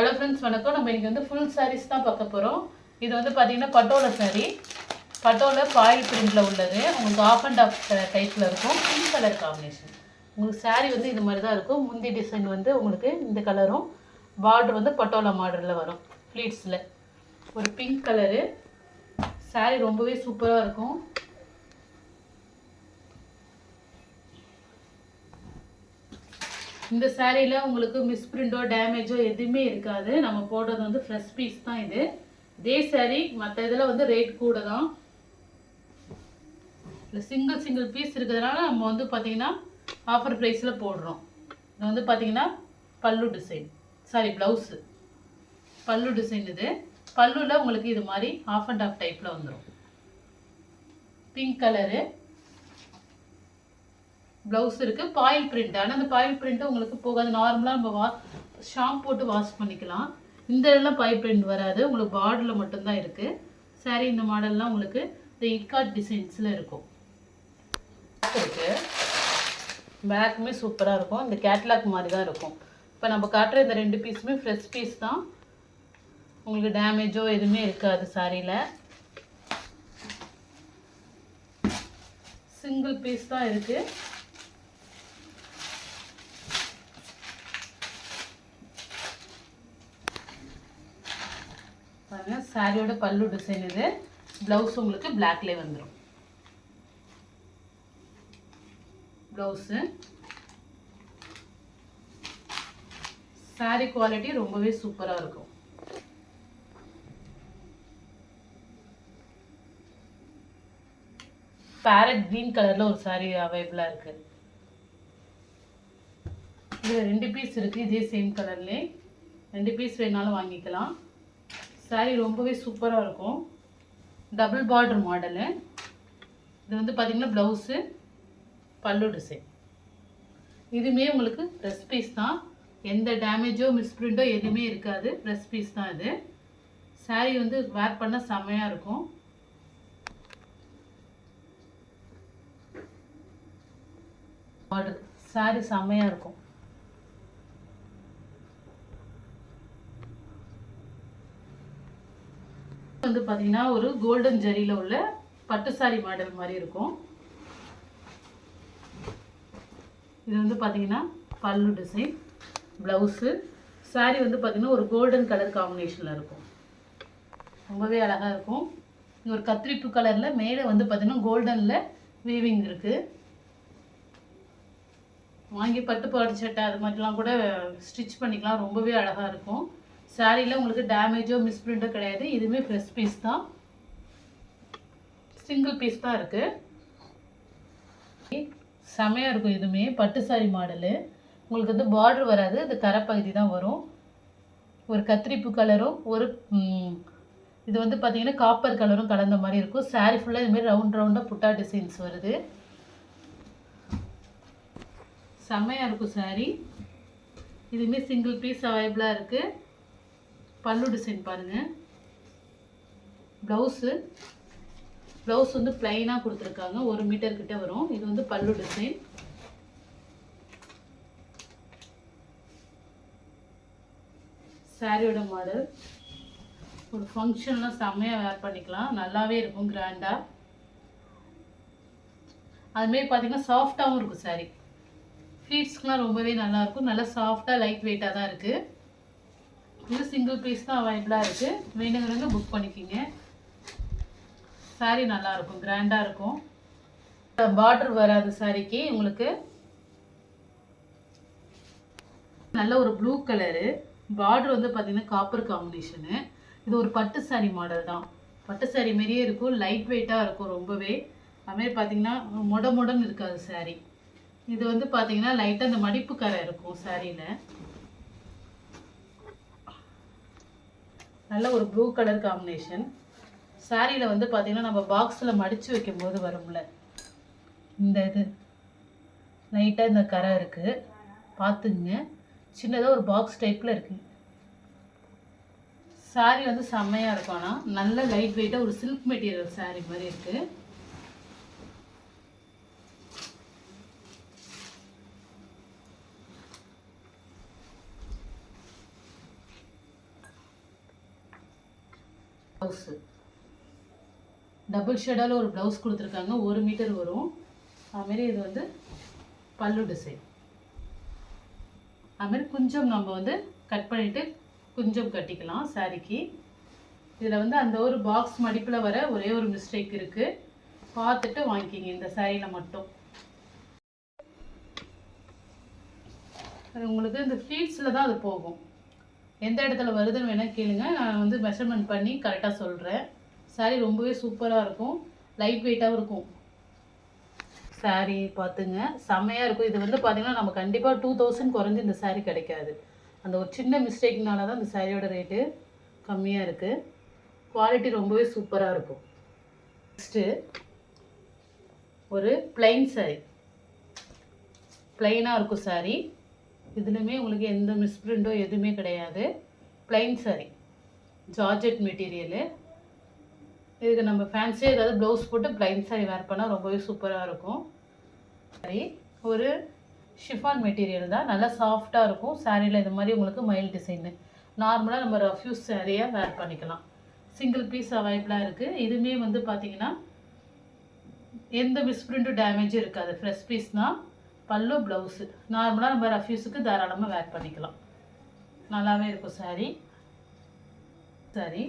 Hello friends, வணக்கம். நம்ம இன்றைக்கி வந்து ஃபுல் சாரீஸ் தான் பார்க்க போகிறோம். இது வந்து பார்த்திங்கன்னா பட்டோலா சாரீ, பட்டோலா ஃபாயில் பிரிண்டில் உள்ளது. உங்களுக்கு ஆஃப் அண்ட் ஆஃப் டைப்பில் இருக்கும். Pink colour combination. உங்களுக்கு சாரீ வந்து இது மாதிரி தான் இருக்கும். முந்தி டிசைன் வந்து உங்களுக்கு இந்த கலரும், பார்டர் வந்து பட்டோலா மாடலில் வரும். ஃப்ளீட்ஸில் ஒரு பிங்க் கலரு. சாரீ ரொம்பவே சூப்பராக இருக்கும். இந்த சாரியில் உங்களுக்கு மிஸ்பிரிண்டோ டேமேஜோ எதுவுமே இருக்காது. நம்ம போடுறது வந்து ஃப்ரெஷ் பீஸ் தான். இதே சாரீ மற்ற இதில் வந்து ரேட் கூட தான். இல்லை சிங்கிள் பீஸ் இருக்கிறதுனால நம்ம வந்து பார்த்திங்கன்னா ஆஃபர் ப்ரைஸில் போடுறோம். இது வந்து பார்த்திங்கன்னா பல்லு டிசைன், சாரி ப்ளவுஸு பல்லு டிசைன். இது பல்லுவில் உங்களுக்கு இது மாதிரி ஆஃப் அண்ட் ஆஃப் டைப்பில் வந்துடும். பிங்க் கலரு ப்ளவுஸ் இருக்குது. Boil print. ஆனால் அந்த பாயில் பிரிண்ட்டு உங்களுக்கு போகாது. நார்மலாக நம்ம ஷாம்பு போட்டு வாஷ் பண்ணிக்கலாம். இந்த இதெல்லாம் பாயில் பிரிண்ட் வராது. உங்களுக்கு பார்டரில் மட்டும்தான் இருக்குது. சாரீ இந்த மாடல்லாம் உங்களுக்கு இந்த இக்காட் டிசைன்ஸில் இருக்கும். இருக்குது பேக்குமே சூப்பராக இருக்கும். இந்த கேட்லாக் மாதிரி தான் இருக்கும். இப்போ நம்ம காட்டுற இந்த 2 பீஸுமே ஃப்ரெஷ் பீஸ் தான். உங்களுக்கு டேமேஜோ எதுவுமே இருக்காது. சாரியில் சிங்கிள் பீஸ் தான் இருக்குது. பாருங்க, சாரியோட பல்லு டிசைன் இது. ப்ளவுஸ் உங்களுக்கு பிளாக்லேயே வந்துடும். ப்ளவுஸு சாரி குவாலிட்டி ரொம்பவே சூப்பராக இருக்கும். பேரட் கிரீன் கலரில் ஒரு சாரி அவைலபிளாக இருக்குது. இதில் 2 பீஸ் இருக்குது. இதே சேம் கலர்லேயே 2 பீஸ் வேணாலும் வாங்கிக்கலாம். சாரீ ரொம்பவே சூப்பராக இருக்கும். Double border model. இது வந்து பார்த்திங்கன்னா ப்ளவுஸு பல்லு டிசைன். இதுவுமே உங்களுக்கு ப்ரெஸ் பீஸ் தான். எந்த டேமேஜோ மிஸ்பிரிண்டோ எதுவுமே இருக்காது. ப்ரெஸ் பீஸ் தான் இது. சாரீ வந்து வேர் பண்ண செம்மையாக இருக்கும். பார்டர் சாரீ செம்மையாக இருக்கும். வந்து பார்த்தீங்கன்னா ஒரு கோல்டன் ஜரியில் உள்ள பட்டு சாரி மாடல் மாதிரி இருக்கும். இது வந்து பார்த்தீங்கன்னா பல்லு டிசைன், ப்ளவுஸு. சாரி வந்து பார்த்தீங்கன்னா ஒரு கோல்டன் கலர் காம்பினேஷனில் இருக்கும். ரொம்பவே அழகாக இருக்கும். இது ஒரு கத்திரிப்பு கலரில் மேலே வந்து பார்த்தீங்கன்னா கோல்டனில் வீவிங் இருக்குது. வாங்கி பட்டு பாவாடை சட்டை அது மாதிரிலாம் கூட ஸ்டிச் பண்ணிக்கலாம். ரொம்பவே அழகாக இருக்கும். சாரியில் உங்களுக்கு டேமேஜோ மிஸ்பிரிண்டோ கிடையாது. இதுவுமே ஃப்ரெஷ் பீஸ் தான். சிங்கிள் பீஸ் தான் இருக்குது. செமையாக இருக்கும். இதுவுமே பட்டு சாரி மாடலு. உங்களுக்கு வந்து பார்டர் வராது. இந்த கரைப்பகுதி தான் வரும். ஒரு கத்திரிப்பு கலரும் ஒரு இது வந்து பார்த்திங்கன்னா காப்பர் கலரும் கலந்த மாதிரி இருக்கும். சாரி ஃபுல்லாக இதுமாரி ரவுண்டாக புட்டா டிசைன்ஸ் வருது. செம்மையாக இருக்கும் சாரீ. இதுவுமே சிங்கிள் பீஸ் அவைலபிளாக இருக்குது. பல்லு டிசைன் பாருங்கள். ப்ளவுஸ் வந்து பிளைனாக கொடுத்துருக்காங்க. 1 மீட்டர் கிட்ட வரும். இது வந்து பல்லு டிசைன். சாரியோட மாடல் ஒரு ஃபங்க்ஷன்லாம் செம்மையாக வேர் பண்ணிக்கலாம். நல்லாவே இருக்கும், கிராண்டாக. அதுமாரி பார்த்தீங்கன்னா சாஃப்டாகவும் இருக்கும் சாரீ. ஃப்ளீட்ஸ்க்குலாம் ரொம்பவே நல்லாயிருக்கும். நல்லா சாஃப்டாக லைட் வெயிட்டாக தான் இருக்குது. இது சிங்கிள் பீஸ் தான் அவைலபிளாக இருக்குது. வேணுங்கிறவங்க புக் பண்ணிக்கிங்க. சாரீ நல்லாயிருக்கும், கிராண்டாக இருக்கும். பார்டர் வராது சாரீக்கு. உங்களுக்கு நல்ல ஒரு ப்ளூ கலரு. பார்டர் வந்து பார்த்திங்கன்னா காப்பர் காம்பினேஷனு. இது ஒரு பட்டு சாரீ மாடல் தான். பட்டு சாரீ மாரியே இருக்கும். லைட் வெயிட்டாக இருக்கும் ரொம்பவே. அதுமாரி பார்த்திங்கன்னா மொடன்னு இருக்காது சாரீ. இது வந்து பார்த்திங்கன்னா லைட்டாக அந்த மடிப்பு கரை இருக்கும் சாரியில். நல்ல ஒரு ப்ளூ கலர் காம்பினேஷன். சாரியில் வந்து பார்த்திங்கன்னா நம்ம பாக்ஸில் மடித்து வைக்கும்போது வரும்ல, இந்த இது லைட்டாக இந்த கரை இருக்குது. பார்த்துங்க, சின்னதாக ஒரு பாக்ஸ் டைப்பில் இருக்குது. சாரி வந்து செம்மையாக இருக்கும். ஆனால் நல்ல லைட் வெயிட்டாக ஒரு சில்க் மெட்டீரியல் சாரி மாதிரி இருக்குது. ப்ளவுஸு. டபுள் ஷேடால் ஒரு ப்ளவுஸ் கொடுத்துருக்காங்க, 1 மீட்டர் வரும். அதுமாரி இது வந்து பல்லு டிசைன். அதுமாரி கொஞ்சம் நம்ம வந்து கட் பண்ணிவிட்டு கொஞ்சம் கட்டிக்கலாம் சாரிக்கு. இதில் வந்து அந்த ஒரு பாக்ஸ் மடிப்பில் வர ஒரே ஒரு மிஸ்டேக் இருக்குது, பார்த்துட்டு வாங்கிக்கிங்க இந்த சாரியில் மட்டும். உங்களுக்கு இந்த ஃபீட்ஸில் தான் அது போகும். எந்த இடத்துல வருதுன்னு வேணால் கேளுங்க, நான் வந்து மெஷர்மெண்ட் பண்ணி கரெக்டாக சொல்கிறேன். சாரி ரொம்பவே சூப்பராக இருக்கும், லைட் வெயிட்டாகவும் இருக்கும். சாரி பார்த்துங்க, செம்மையாக இருக்கும். இது வந்து பார்த்திங்கன்னா நம்ம கண்டிப்பாக 2000 குறைஞ்சி இந்த சாரீ கிடைக்காது. அந்த ஒரு சின்ன மிஸ்டேக்னால தான் இந்த சாரியோட ரேட்டு கம்மியாக இருக்குது. குவாலிட்டி ரொம்பவே சூப்பராக இருக்கும். நெக்ஸ்ட்டு ஒரு பிளைன் சாரீ, பிளைனாக இருக்கும் சாரீ. இதுலையுமே உங்களுக்கு எந்த மிஸ்பிரிண்டோ எதுவுமே கிடையாது. Plain sari, georgette material. இதுக்கு நம்ம ஃபேன்சியாக ஏதாவது ப்ளவுஸ் போட்டு பிளைன் சாரீ வேர் பண்ணால் ரொம்பவே சூப்பராக இருக்கும். சாரி ஒரு ஷிஃபான் மெட்டீரியல் தான், நல்லா சாஃப்டாக இருக்கும். சாரியில் இது மாதிரி உங்களுக்கு மயில் டிசைனு. நார்மலாக நம்ம ரஃப்யூஸ் சாரியாக வேர் பண்ணிக்கலாம். சிங்கிள் பீஸ் அவைலபிளாக இருக்குது. இதுவுமே வந்து பார்த்திங்கன்னா எந்த மிஸ்பிரிண்ட்டும் டேமேஜும் இருக்காது. ஃப்ரெஷ் பீஸ் தான். பல்லு ப்ளவுஸு நார்மலாக நம்ம ரஃப்யூஸுக்கு தாராளமாக வேர் பண்ணிக்கலாம். நல்லாவே இருக்கும் சாரி. சாரி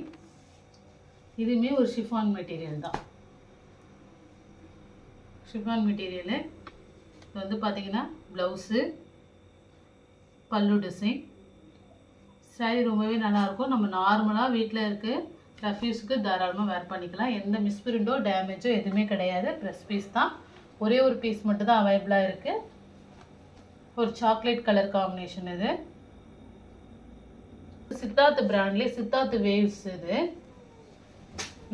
இதுவுமே ஒரு ஷிஃபான் மெட்டீரியல் தான். Chiffon material. இது வந்து பார்த்திங்கன்னா ப்ளவுஸு, பல்லு டிசைன். சாரி ரொம்பவே நல்லாயிருக்கும். நம்ம நார்மலாக வீட்டில் இருக்க ரஃப்யூஸுக்கு தாராளமாக வேர் பண்ணிக்கலாம். எந்த மிஸ்பிரிண்டோ டேமேஜோ எதுவுமே கிடையாது. ப்ரெஸ் பீஸ் தான். ஒரே ஒரு பீஸ் மட்டும் தான் அவைலபிளாக இருக்குது. ஒரு சாக்லேட் கலர் காம்பினேஷன். இது சித்தார்த் பிராண்ட்லேயே சித்தார்த் வேவ்ஸ். இது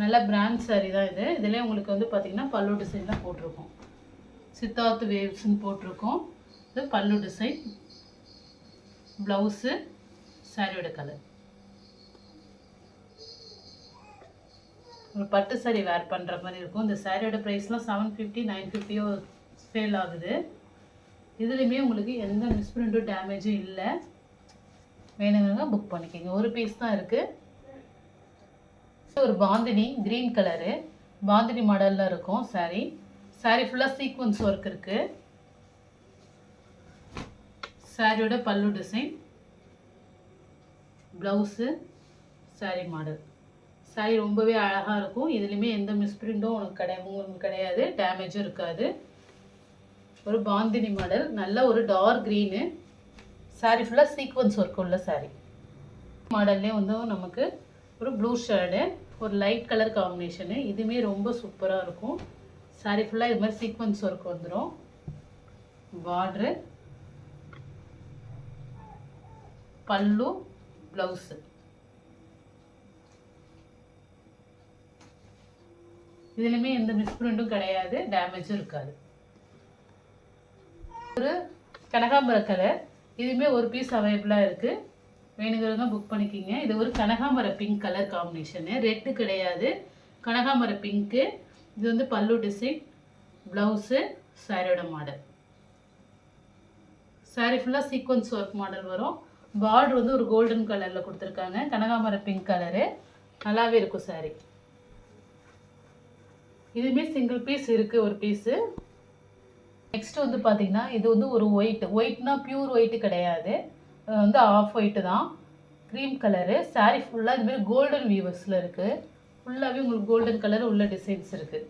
நல்ல பிராண்ட் சாரி தான். இதுலேயே உங்களுக்கு வந்து பார்த்திங்கன்னா பல்லு டிசைன் தான் போட்டிருக்கோம். சித்தார்த் வேவ்ஸ்ன்னு போட்டிருக்கோம். இது பல்லு டிசைன், ப்ளவுஸு, சாரியோட கலர். ஒரு பட்டு சாரி வேர் பண்ணுற மாதிரி இருக்கும். இந்த சாரியோட ப்ரைஸ்லாம் 750 950 சேல் ஆகுது. இதுலேயுமே உங்களுக்கு எந்த மிஸ்பிரிண்ட்டும் டேமேஜும் இல்லை. வேணுங்க புக் பண்ணிக்கோங்க. ஒரு பீஸ் தான் இருக்குது. ஒரு பாந்தினி க்ரீன் கலரு, பாந்தினி மாடலில் இருக்கும் சாரி. சாரி ஃபுல்லாக சீக்வன்ஸ் ஒர்க் இருக்குது. சாரியோட பல்லு design, blouse, sorry model. Sorry ரொம்பவே அழகாக இருக்கும். இதுலேயுமே எந்த மிஸ்பிரிண்டும் உங்களுக்கு கிடையாது, டேமேஜும் இருக்காது. ஒரு பாந்தினி மாடல், நல்ல ஒரு டார்க் க்ரீனு. சாரி ஃபுல்லாக சீக்வன்ஸ் ஒர்க் உள்ள சாரி. மாடல்லே வந்து நமக்கு ஒரு ப்ளூ ஷேடு, ஒரு லைட் கலர் காம்பினேஷனு. இதுவுமே ரொம்ப சூப்பராக இருக்கும். சாரி ஃபுல்லாக இது மாதிரி சீக்வன்ஸ் ஒர்க் வந்துடும். பார்ட்ரு, பல்லு, ப்ளவுஸு. இதுலையுமே எந்த மிஸ்பிரிண்ட்டும் கிடையாது, டேமேஜும் இருக்காது. ஒரு கனகாம்பர கலர். இதுவுமே ஒரு பீஸ் அவைலபிளாக இருக்குது. வேணுங்கிறவங்க புக் பண்ணிக்கிங்க. இது ஒரு கனகாம்பர பிங்க் கலர் காம்பினேஷனு. ரெட்டு கிடையாது, கனகாம்பர பிங்க்கு. இது வந்து பல்லு டிசைன், ப்ளவுஸு, சாரியோட மாடல். சாரி ஃபுல்லாக சீக்வன்ஸ் ஒர்க் மாடல் வரும். பார்டர் வந்து ஒரு கோல்டன் கலரில் கொடுத்துருக்காங்க, கனகாம்பர பிங்க் கலரு. நல்லாவே இருக்கும் சாரி. இதுவுமே சிங்கிள் பீஸ் இருக்குது, ஒரு பீஸு. நெக்ஸ்ட் வந்து பார்த்திங்கன்னா இது வந்து ஒரு ஒயிட்னா பியூர் ஒயிட்டு கிடையாது, வந்து ஆஃப் ஒயிட்டு தான். Cream colour. சாரி ஃபுல்லாக இதுமாரி கோல்டன் வீவர்ஸில் இருக்குது. ஃபுல்லாகவே உங்களுக்கு கோல்டன் கலர் உள்ள டிசைன்ஸ் இருக்குது.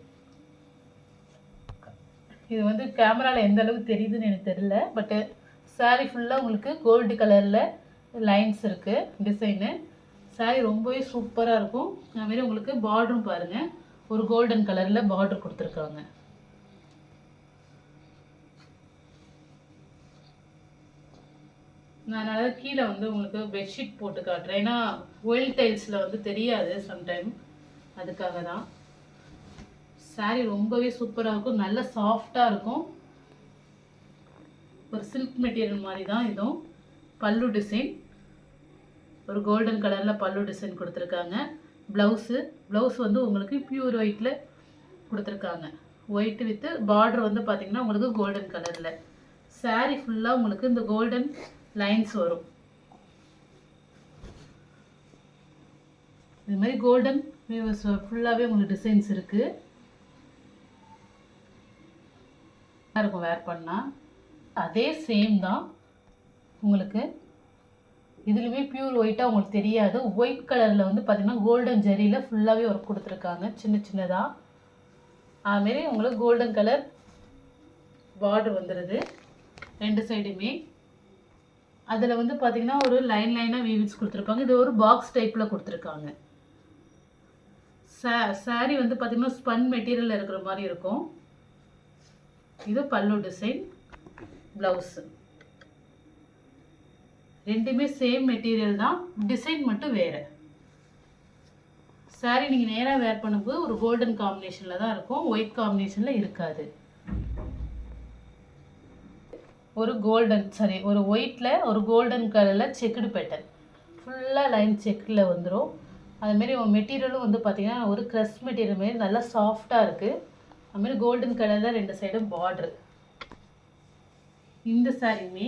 இது வந்து கேமராவில் எந்த அளவுக்கு தெரியுதுன்னு எனக்கு தெரியல, பட்டு சாரி ஃபுல்லாக உங்களுக்கு கோல்டு கலரில் லைன்ஸ் இருக்குது, டிசைனு. சாரி ரொம்பவே சூப்பராக இருக்கும். அதுமாரி உங்களுக்கு பார்டரும் பாருங்கள், ஒரு கோல்டன் கலரில் பார்டர் கொடுத்துருக்காங்க. நான் அதனால் கீழே வந்து உங்களுக்கு பெட்ஷீட் போட்டு காட்டுறேன், ஏன்னா ஒயில் டைல்ஸில் வந்து தெரியாது சம்டைம், அதுக்காக தான். சாரி ரொம்பவே சூப்பராக இருக்கும், நல்ல சாஃப்டாக இருக்கும். ஒரு சில்க் மெட்டீரியல் மாதிரி தான் இதுவும். பல்லு டிசைன் ஒரு கோல்டன் கலரில் பல்லு டிசைன் கொடுத்துருக்காங்க. ப்ளவுஸ் வந்து உங்களுக்கு பியூர் ஒயிட்டில் கொடுத்துருக்காங்க. ஒயிட் வித் பார்டர் வந்து பார்த்திங்கன்னா உங்களுக்கு கோல்டன் கலரில். சாரி ஃபுல்லாக உங்களுக்கு இந்த கோல்டன் லைன்ஸ் வரும். இது மாதிரி கோல்டன் வீவர்ஸ் ஃபுல்லாகவே உங்களுக்கு டிசைன்ஸ் இருக்குது. இருக்கும் வேர் பண்ணால். அதே சேம் தான் உங்களுக்கு. இதுலேயுமே பியூர் ஒயிட்டாக உங்களுக்கு தெரியாது. ஒயிட் கலரில் வந்து பார்த்திங்கன்னா கோல்டன் ஜெரியில் ஃபுல்லாகவே ஒர்க் கொடுத்துருக்காங்க சின்ன சின்னதாக. அதுமாரி உங்களுக்கு கோல்டன் கலர் பார்டர் வந்துடுது 2 சைடுமே. அதில் வந்து பார்த்திங்கன்னா ஒரு லைன் லைனாக வீவிங்ஸ் கொடுத்துருப்பாங்க. இது ஒரு பாக்ஸ் டைப்பில் கொடுத்துருக்காங்க. சாரி வந்து பார்த்திங்கன்னா ஸ்பன் மெட்டீரியலில் இருக்கிற மாதிரி இருக்கும். இது பல்லு டிசைன், ப்ளவுஸு. ரெண்டுமே சேம் மெட்டீரியல் தான், டிசைன் மட்டும் வேறு. சாரி நீங்கள் நேராக வேர் பண்ணும்போது ஒரு கோல்டன் காம்பினேஷனில் தான் இருக்கும், ஒயிட் காம்பினேஷனில் இருக்காது. ஒரு ஒரு ஒயிட்டில் ஒரு கோல்டன் கலரில் செக்குடு பேட்டர்ன் ஃபுல்லாக லைன் செக்கில் வந்துடும். அதுமாரி மெட்டீரியலும் வந்து பார்த்திங்கன்னா ஒரு க்ரஷ் மெட்டீரியல் மாரி நல்லா சாஃப்டாக இருக்குது. அதுமாரி கோல்டன் கலரில் 2 சைடும் பார்ட்ரு. இந்த சாரியுமே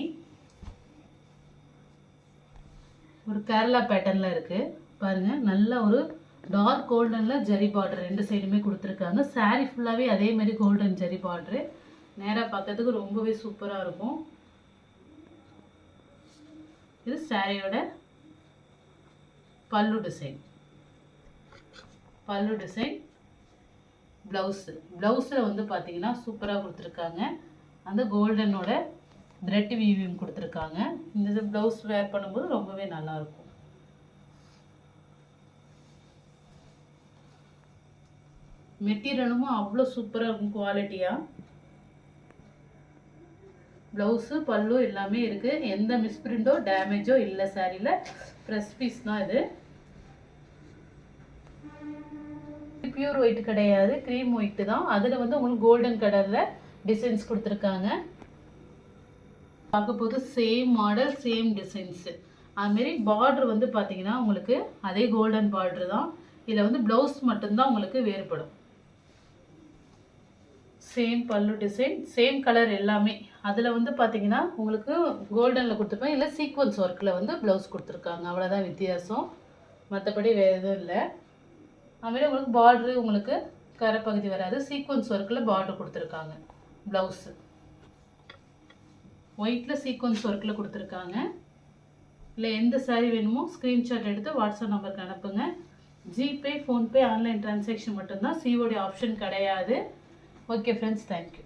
ஒரு கேரளா பேட்டர்னில் இருக்குது பாருங்கள். நல்ல ஒரு டார்க் கோல்டனில் ஜரி பார்டர் 2 சைடுமே கொடுத்துருக்காங்க. சாரி ஃபுல்லாகவே அதே மாதிரி கோல்டன் ஜரி பார்டரு. நேராக பார்க்கறதுக்கு ரொம்பவே சூப்பராக இருக்கும். இது சாரியோட பல்லு டிசைன், ப்ளவுஸில் வந்து பார்த்தீங்கன்னா சூப்பராக கொடுத்துருக்காங்க. அந்த கோல்டனோட த்ரெட் வீவிங் கொடுத்துருக்காங்க. இந்த ப்ளவுஸ் வேர் பண்ணும்போது ரொம்பவே நல்லாயிருக்கும். மெட்டீரியலும் அவ்வளோ சூப்பராக இருக்கும் குவாலிட்டியாக. ப்ளவுஸு பல்லு எல்லாமே இருக்குது. எந்த மிஸ்பிரிண்டோ டேமேஜோ இல்லை சாரியில். ஃப்ரெஷ் பீஸ் தான் இது. பியூர் ஒயிட் கிடையாது, க்ரீம் ஒயிட்டு தான். அதில் வந்து உங்களுக்கு கோல்டன் கலரில் டிசைன்ஸ் கொடுத்துருக்காங்க. பார்க்கும்போது சேம் மாடல், சேம் டிசைன்ஸு. அதுமாரி பார்ட்ரு வந்து பார்த்தீங்கன்னா உங்களுக்கு அதே கோல்டன் பார்ட்ரு தான். இதில் வந்து ப்ளவுஸ் மட்டும்தான் உங்களுக்கு வேறுபடும். சேம் பல்லு டிசைன், சேம் கலர் எல்லாமே. அதில் வந்து பார்த்தீங்கன்னா உங்களுக்கு கோல்டனில் கொடுத்துருப்பாங்க, இல்லை சீக்வன்ஸ் ஒர்க்கில் வந்து ப்ளவுஸ் கொடுத்துருக்காங்க. அவ்வளோதான் வித்தியாசம், மற்றபடி வேறு எதுவும் இல்லை. அதுமாரி உங்களுக்கு பார்ட்ரு உங்களுக்கு கரைப்பகுதி வராது. சீக்வன்ஸ் ஒர்க்கில் பார்ட்ரு கொடுத்துருக்காங்க. ப்ளவுஸு ஒயிட்டில் சீக்வன்ஸ் ஒர்க்கில் கொடுத்துருக்காங்க. இல்லை எந்த சாரீ வேணுமோ ஸ்க்ரீன்ஷாட் எடுத்து வாட்ஸ்அப் நம்பருக்கு அனுப்புங்க. ஜிபே, ஃபோன்பே, ஆன்லைன் டிரான்சாக்ஷன் மட்டும்தான், சிஓடி ஆப்ஷன் கிடையாது. Okay friends, thank you.